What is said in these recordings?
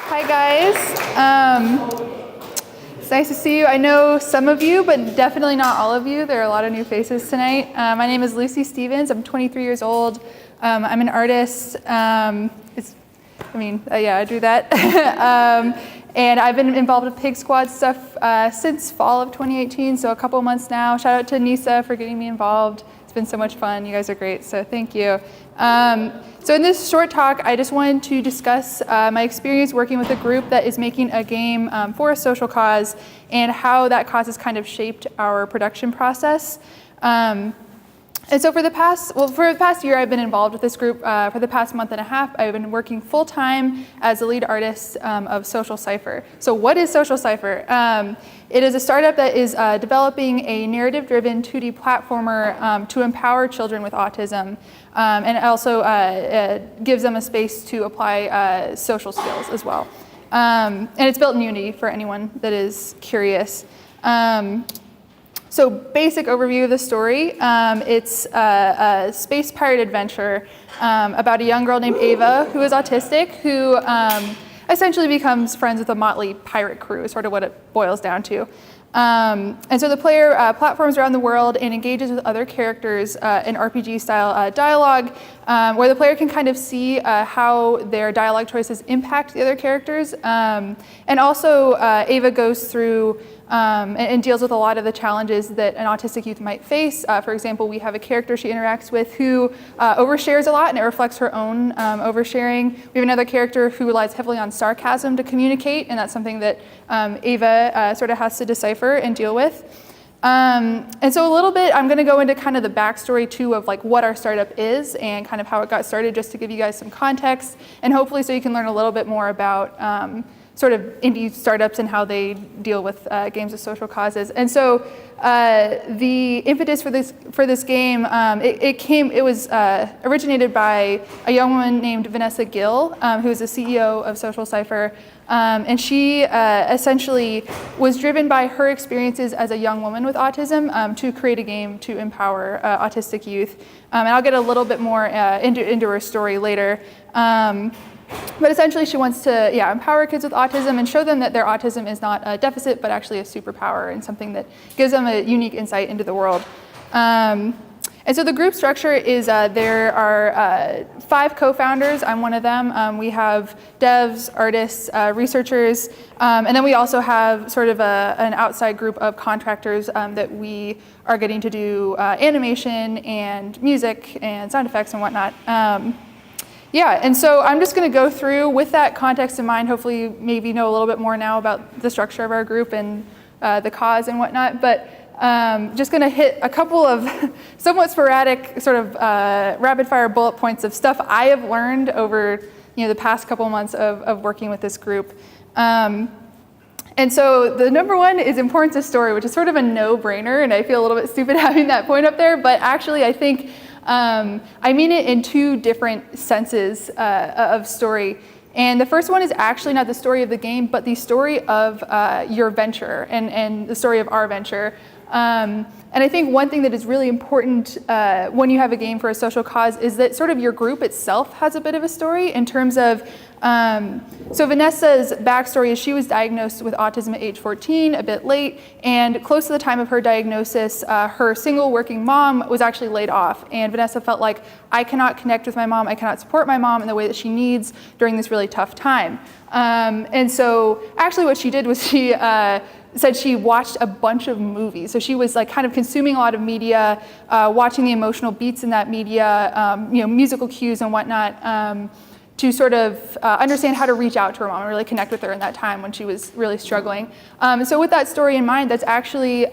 Hi guys. It's nice to see you. I know some of you, but definitely not all of you. There are a lot of new faces tonight. My name is Lucy Stevens. I'm 23 years old. I'm an artist. I do that. And I've been involved with PIGSquad stuff since fall of 2018, so a couple months now. Shout out to Nisa for getting me involved. It's been so much fun. You guys are great, so thank you. So in this short talk, I just wanted to discuss my experience working with a group that is making a game for a social cause and how that cause has kind of shaped our production process. And so for the past year, I've been involved with this group. For the past month and a half, I've been working full-time as the lead artist of Social Cipher. So what is Social Cipher? It is a startup that is developing a narrative-driven 2D platformer to empower children with autism. And it also gives them a space to apply social skills as well. And it's built in Unity for anyone that is curious. So basic overview of the story, it's a space pirate adventure about a young girl named Ava who is autistic, who essentially becomes friends with a motley pirate crew, is sort of what it boils down to. And so the player platforms around the world and engages with other characters in RPG-style dialogue, where the player can kind of see how their dialogue choices impact the other characters. And also, Ava goes through and deals with a lot of the challenges that an autistic youth might face. For example, we have a character she interacts with who overshares a lot, and it reflects her own oversharing. We have another character who relies heavily on sarcasm to communicate, and that's something that Ava sort of has to decipher and deal with. And so a little bit, I'm gonna go into kind of the backstory too of like what our startup is and kind of how it got started, just to give you guys some context, and hopefully so you can learn a little bit more about sort of indie startups and how they deal with games of social causes. And so the impetus for this game, it was originated by a young woman named Vanessa Gill, who is the CEO of Social Cipher. And she essentially was driven by her experiences as a young woman with autism to create a game to empower autistic youth. And I'll get a little bit more into her story later. But essentially she wants to empower kids with autism and show them that their autism is not a deficit, but actually a superpower and something that gives them a unique insight into the world. And so the group structure is there are 5 co-founders. I'm one of them. We have devs, artists, researchers, and then we also have sort of an outside group of contractors that we are getting to do animation and music and sound effects and whatnot. And so I'm just going to go through with that context in mind. Hopefully, maybe know a little bit more now about the structure of our group and the cause and whatnot. But just going to hit a couple of somewhat sporadic, sort of rapid-fire bullet points of stuff I have learned over the past couple of months of working with this group. And so the number one is importance of story, which is sort of a no-brainer, and I feel a little bit stupid having that point up there. But actually, I think I mean it in 2 different senses of story. And the first one is actually not the story of the game, but the story of your venture and the story of our venture. And I think one thing that is really important when you have a game for a social cause is that sort of your group itself has a bit of a story in terms of, so Vanessa's backstory is she was diagnosed with autism at age 14, a bit late, and close to the time of her diagnosis, her single working mom was actually laid off. And Vanessa felt like, I cannot connect with my mom, I cannot support my mom in the way that she needs during this really tough time. And so actually what she did was she said she watched a bunch of movies. So she was like kind of consuming a lot of media, watching the emotional beats in that media, musical cues and whatnot, to sort of understand how to reach out to her mom and really connect with her in that time when she was really struggling. So with that story in mind, that's actually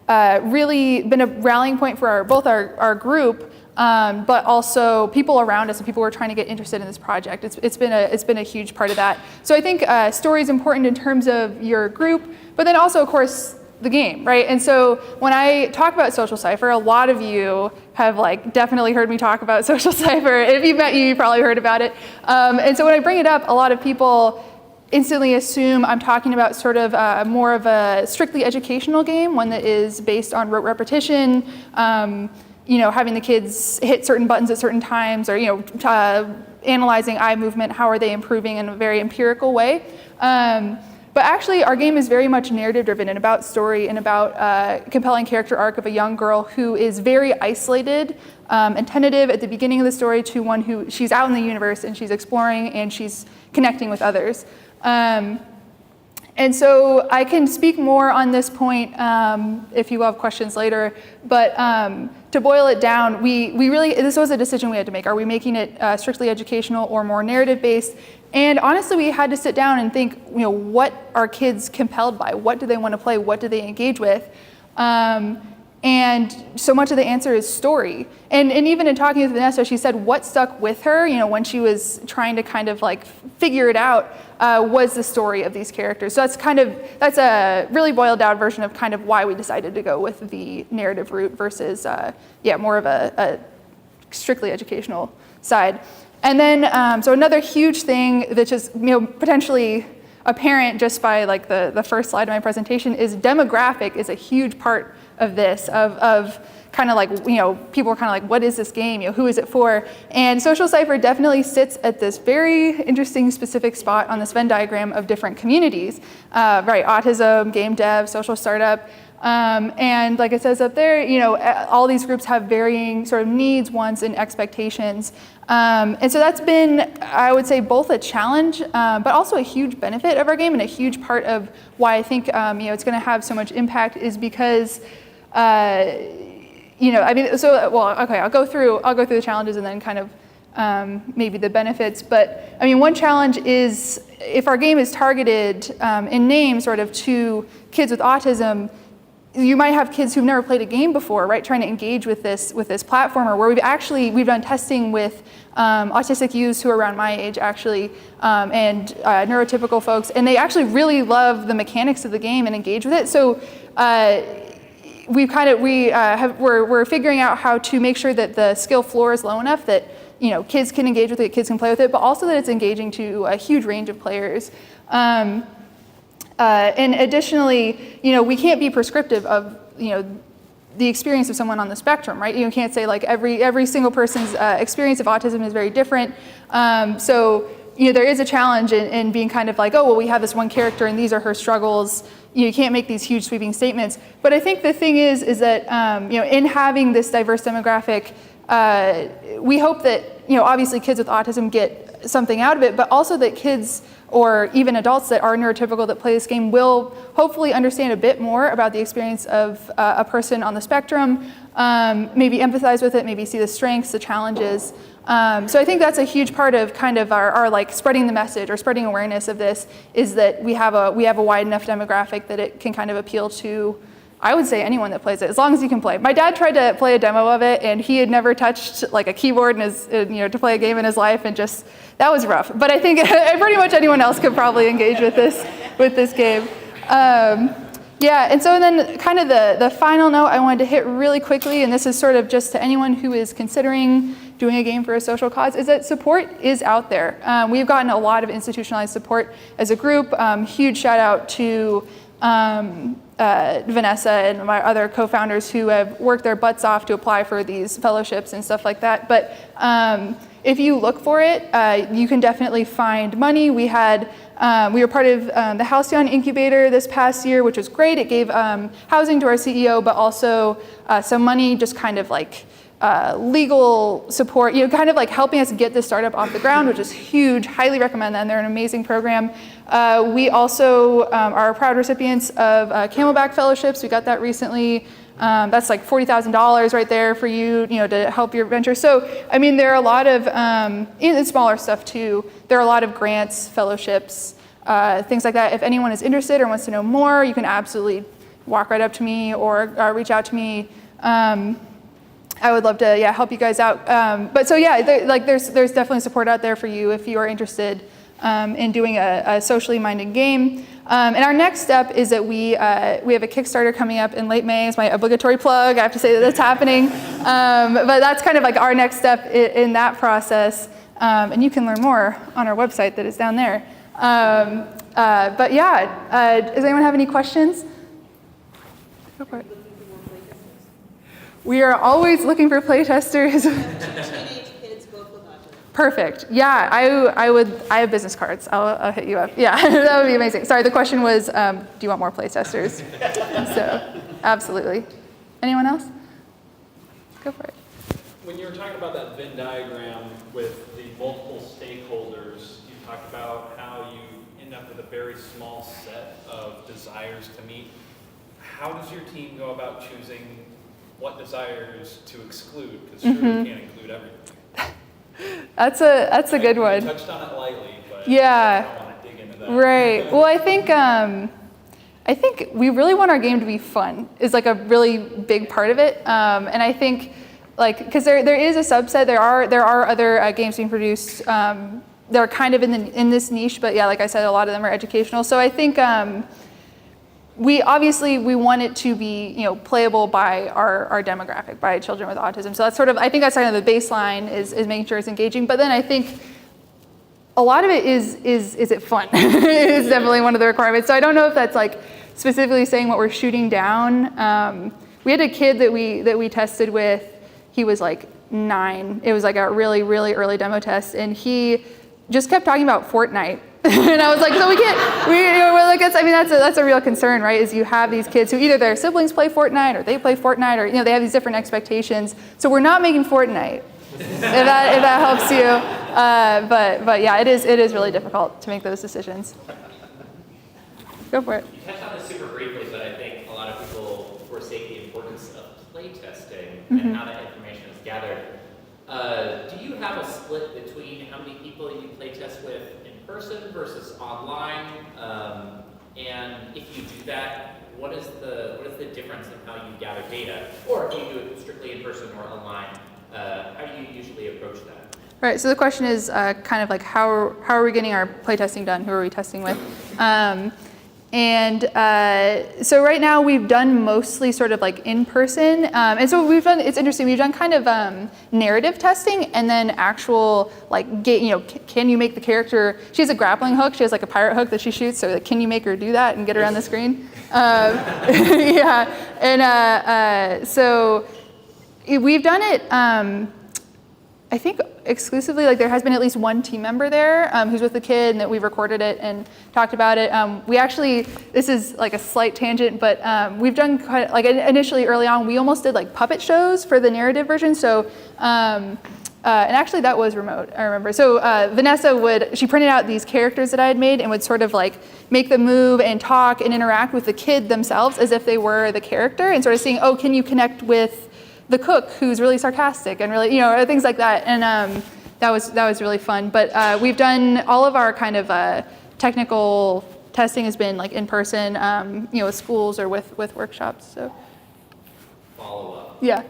really been a rallying point for both our group, but also people around us and people who are trying to get interested in this project. It's been a huge part of that. So I think story is important in terms of your group, but then also, of course, the game, right? And so when I talk about Social Cipher, a lot of you have definitely heard me talk about Social Cipher. If you've met you've probably heard about it. And so when I bring it up, a lot of people instantly assume I'm talking about sort of more of a strictly educational game, one that is based on rote repetition, having the kids hit certain buttons at certain times, or analyzing eye movement, how are they improving in a very empirical way. But actually, our game is very much narrative-driven and about story and about compelling character arc of a young girl who is very isolated and tentative at the beginning of the story to one who she's out in the universe and she's exploring and she's connecting with others. And so I can speak more on this point if you have questions later, but to boil it down, we really, this was a decision we had to make. Are we making it strictly educational or more narrative-based? And honestly, we had to sit down and think, what are kids compelled by? What do they want to play? What do they engage with? And so much of the answer is story. And even in talking with Vanessa, she said what stuck with her, when she was trying to kind of like figure it out, was the story of these characters. So that's a really boiled down version of kind of why we decided to go with the narrative route versus, more of a strictly educational side. And then, so another huge thing that's just, potentially apparent just by like the first slide of my presentation is demographic is a huge part of this, of kind of like, people are kind of like, what is this game? Who is it for? And Social Cipher definitely sits at this very interesting specific spot on this Venn diagram of different communities, right? Autism, game dev, social startup. And like it says up there, all these groups have varying sort of needs, wants, and expectations. And so that's been, I would say, both a challenge, but also a huge benefit of our game, and a huge part of why I think it's going to have so much impact is because, okay, I'll go through the challenges and then kind of maybe the benefits. But one challenge is if our game is targeted in name sort of to kids with autism, you might have kids who've never played a game before, right? Trying to engage with this platformer, where we've done testing with autistic youths who are around my age, actually, and neurotypical folks, and they actually really love the mechanics of the game and engage with it. So we're figuring out how to make sure that the skill floor is low enough that kids can engage with it, kids can play with it, but also that it's engaging to a huge range of players. And additionally, we can't be prescriptive of, the experience of someone on the spectrum, right? You can't say like every single person's experience of autism is very different. So, there is a challenge in being kind of like, oh, well, we have this one character and these are her struggles. You can't make these huge sweeping statements. But I think the thing is that, in having this diverse demographic, we hope that, obviously kids with autism get something out of it, but also that kids or even adults that are neurotypical that play this game will hopefully understand a bit more about the experience of a person on the spectrum, maybe empathize with it, maybe see the strengths, the challenges. So I think that's a huge part of kind of our like spreading the message or spreading awareness of this, is that we have a wide enough demographic that it can kind of appeal to, I would say, anyone that plays it, as long as you can play. My dad tried to play a demo of it, and he had never touched like a keyboard in his, to play a game in his life, and just, that was rough. But I think pretty much anyone else could probably engage with this game. And so then kind of the final note I wanted to hit really quickly, and this is sort of just to anyone who is considering doing a game for a social cause, is that support is out there. We've gotten a lot of institutionalized support as a group. Huge shout out to Vanessa and my other co-founders who have worked their butts off to apply for these fellowships and stuff like that. But if you look for it, you can definitely find money. We were part of the Halcyon Incubator this past year, which was great. It gave housing to our CEO, but also some money, just kind of like legal support, kind of like helping us get this startup off the ground, which is huge. Highly recommend them. They're an amazing program. We also are proud recipients of Camelback Fellowships. We got that recently. That's like $40,000 right there for you, to help your venture. So, there are a lot of, in smaller stuff too, there are a lot of grants, fellowships, things like that. If anyone is interested or wants to know more, you can absolutely walk right up to me or reach out to me. I would love to, help you guys out. But so there's definitely support out there for you if you are interested in doing a socially minded game. And our next step is that we have a Kickstarter coming up in late May. It's my obligatory plug. I have to say that that's happening. But that's kind of like our next step in that process. And you can learn more on our website that is down there. Does anyone have any questions? Go for it. We are always looking for playtesters. Teenage kids, both with autism. Perfect. Yeah, I have business cards. I'll hit you up. Yeah, that would be amazing. Sorry, the question was, do you want more playtesters? So, absolutely. Anyone else? Go for it. When you were talking about that Venn diagram with the multiple stakeholders, you talked about how you end up with a very small set of desires to meet. How does your team go about choosing what desires to exclude? Because sure, you can't include everything. That's a good one. You touched on it lightly, but yeah. I want to dig into that. Right. Well, I think we really want our game to be fun. Is like a really big part of it, and I think because there is a subset. There are other games being produced. That are kind of in this niche, but yeah, like I said, a lot of them are educational. So I think we want it to be playable by our demographic, by children with autism. So that's I think that's kind of the baseline is making sure it's engaging. But then I think a lot of it is it fun? It's definitely one of the requirements. So I don't know if that's like specifically saying what we're shooting down. We had a kid that we tested with. He was like 9. It was like a really, really early demo test, and he just kept talking about Fortnite. And I was like, so we're like, that's a real concern, right? Is you have these kids who either their siblings play Fortnite or they play Fortnite, or they have these different expectations. So we're not making Fortnite, if that helps you. But yeah, it is really difficult to make those decisions. Go for it. You touched on this super briefly, but I think a lot of people forsake the importance of play testing and how that information is gathered. Do you have a split between how many people you play test with in person versus online? And if you do that, what is the difference in how you gather data? Or if you do it strictly in person or online, how do you usually approach that? Right, so the question is kind of like how are we getting our playtesting done? Who are we testing with? So right now we've done mostly sort of like in person. And so it's interesting, we've done kind of narrative testing and then actual can you make the character, she has a grappling hook, she has like a pirate hook that she shoots, so like, can you make her do that and get her on the screen? Yeah, and so we've done it, I think exclusively, like there has been at least one team member there who's with the kid, and that we've recorded it and talked about it. We actually, this is like a slight tangent, but we've done quite, like initially early on, we almost did like puppet shows for the narrative version. So, and actually that was remote, I remember. So Vanessa she printed out these characters that I had made and would sort of like make them move and talk and interact with the kid themselves as if they were the character, and sort of seeing, oh, can you connect with the cook who's really sarcastic and really, things like that. And that was really fun. But we've done all of our kind of technical testing has been like in person, with schools or with workshops. So. Follow up. Yeah.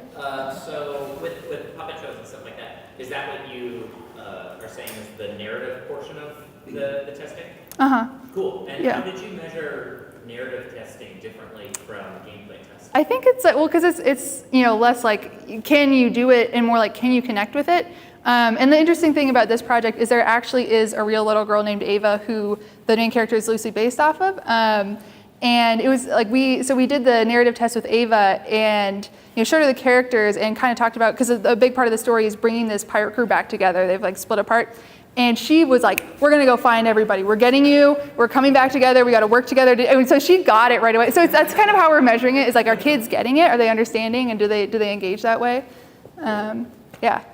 So with puppet shows and stuff like that, is that what you are saying is the narrative portion of the testing? Uh-huh. Cool. And yeah. How did you measure narrative testing differently from gameplay testing? I think it's because it's less like can you do it and more like can you connect with it. And the interesting thing about this project is there actually is a real little girl named Ava who the main character is loosely based off of. And it was like we did the narrative test with Ava and showed her the characters and kind of talked about, because a big part of the story is bringing this pirate crew back together. They've like split apart. And she was like, we're going to go find everybody. We're getting you. We're coming back together. We got to work together. And so she got it right away. So that's kind of how we're measuring it, is like, are kids getting it? Are they understanding? And do they engage that way? Yeah.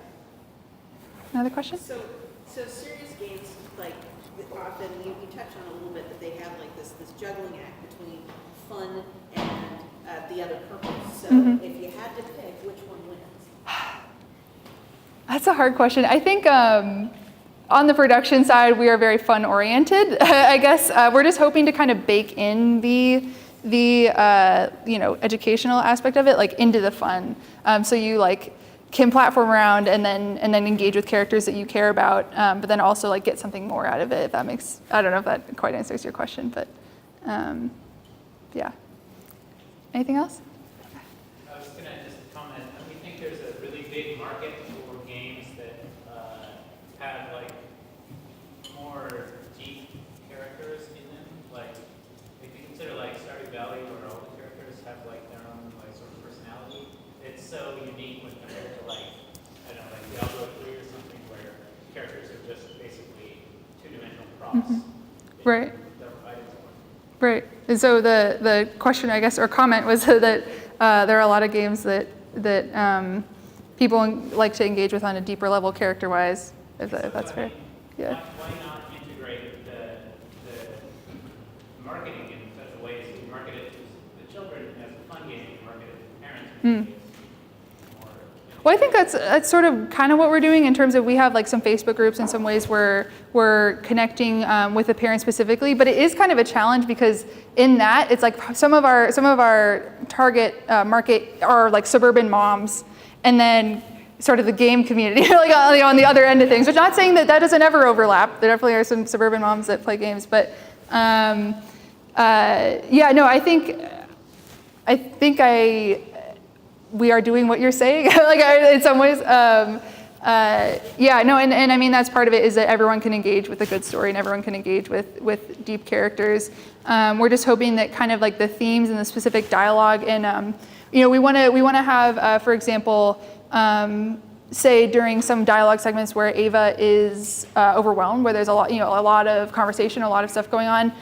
Another question? So serious games, like often you touch on a little bit that they have like this juggling act between fun and the other purpose. So if you had to pick, which one wins? That's a hard question. I think on the production side, we are very fun oriented. I guess we're just hoping to kind of bake in the educational aspect of it, like into the fun. So you like can platform around and then engage with characters that you care about, but then also like get something more out of it. If that makes, I don't know if that quite answers your question, but yeah. Anything else? I was going to just comment. We think there's a really big market for games that have like more deep characters in them. Like if you consider like Stardew Valley, where all the characters have like their own like sort of personality, it's so unique when compared to like I don't know, like Diablo 3 or something, where characters Right. That items on. Right. And so the question, I guess, or comment was that there are a lot of games that people like to engage with on a deeper level character-wise, if that's fair. Yeah. Why not integrate the marketing in such a way so you market it to the children as a fun game, you market it to parents as more. Well, I think that's sort of kind of what we're doing in terms of we have like some Facebook groups in some ways where we're connecting with the parents specifically, but it is kind of a challenge because in that it's like some of our target market are like suburban moms, and then sort of the game community like on the other end of things. Which not saying that doesn't ever overlap. There definitely are some suburban moms that play games, but yeah, no, I think we are doing what you're saying, like in some ways. Yeah, no, and I mean that's part of it is that everyone can engage with a good story and everyone can engage with deep characters. We're just hoping that kind of like the themes and the specific dialogue and we want to have, for example, say during some dialogue segments where Ava is overwhelmed, where there's a lot of conversation, a lot of stuff going on.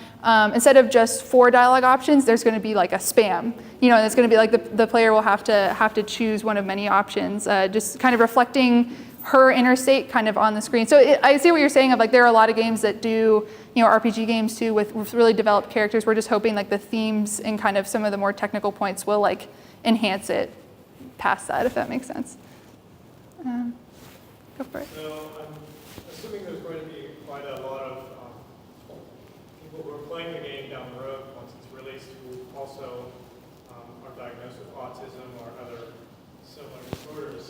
Instead of just 4 dialogue options, there's going to be like a spam. And it's going to be like the player will have to choose one of many options, just kind of reflecting her inner state kind of on the screen. So I see what you're saying of like there are a lot of games that do RPG games too with really developed characters. We're just hoping like the themes and kind of some of the more technical points will like enhance it past that, if that makes sense. Go for it. So I'm assuming there's going to be quite a lot of people who are playing the game down the road once it's released who also are diagnosed with autism or other similar disorders,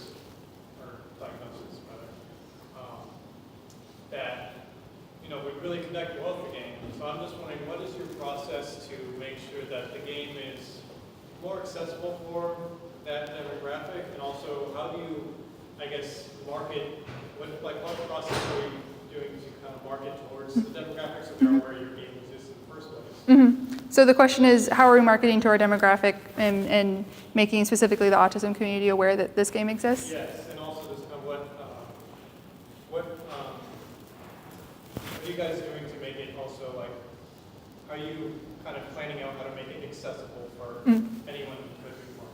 or diagnoses rather, that would really connect well with the game. So I'm just wondering, what is your process to make sure that the game is more accessible for that demographic, and also how do you, I guess, market, what process are you doing to kind of market towards the demographics that are where your game exists in the first place? Mm-hmm. So the question is, how are we marketing to our demographic and making specifically the autism community aware that this game exists? Yes, and also just kind of what are you guys doing to make it also like, are you kind of planning out how to make it accessible for anyone who could be more?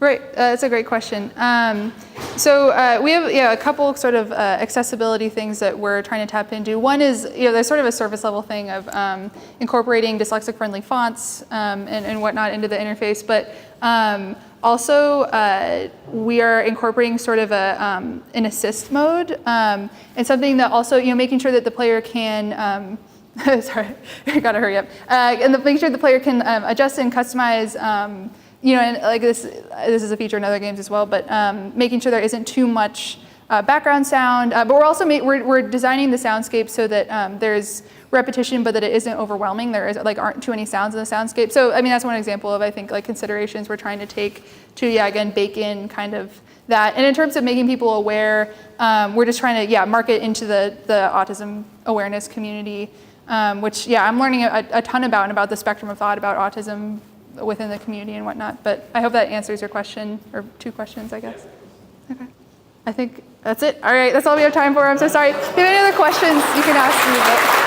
Right, that's a great question. So we have a couple sort of accessibility things that we're trying to tap into. One is, there's sort of a surface level thing of incorporating dyslexic friendly fonts and whatnot into the interface, but also we are incorporating sort of an assist mode and something that also, making sure that the player can, sorry, I gotta hurry up, and making sure the player can adjust and customize and like this is a feature in other games as well, but making sure there isn't too much background sound. But we're also we're designing the soundscape so that there's repetition, but that it isn't overwhelming. There aren't too many sounds in the soundscape. So I mean that's one example of I think like considerations we're trying to take to again bake in kind of that. And in terms of making people aware, we're just trying to market into the autism awareness community, which I'm learning a ton about the spectrum of thought about autism within the community and whatnot. But I hope that answers your question, or 2 questions, I guess. Okay. I think that's it. All right, that's all we have time for. I'm so sorry. If you have any other questions, you can ask me. But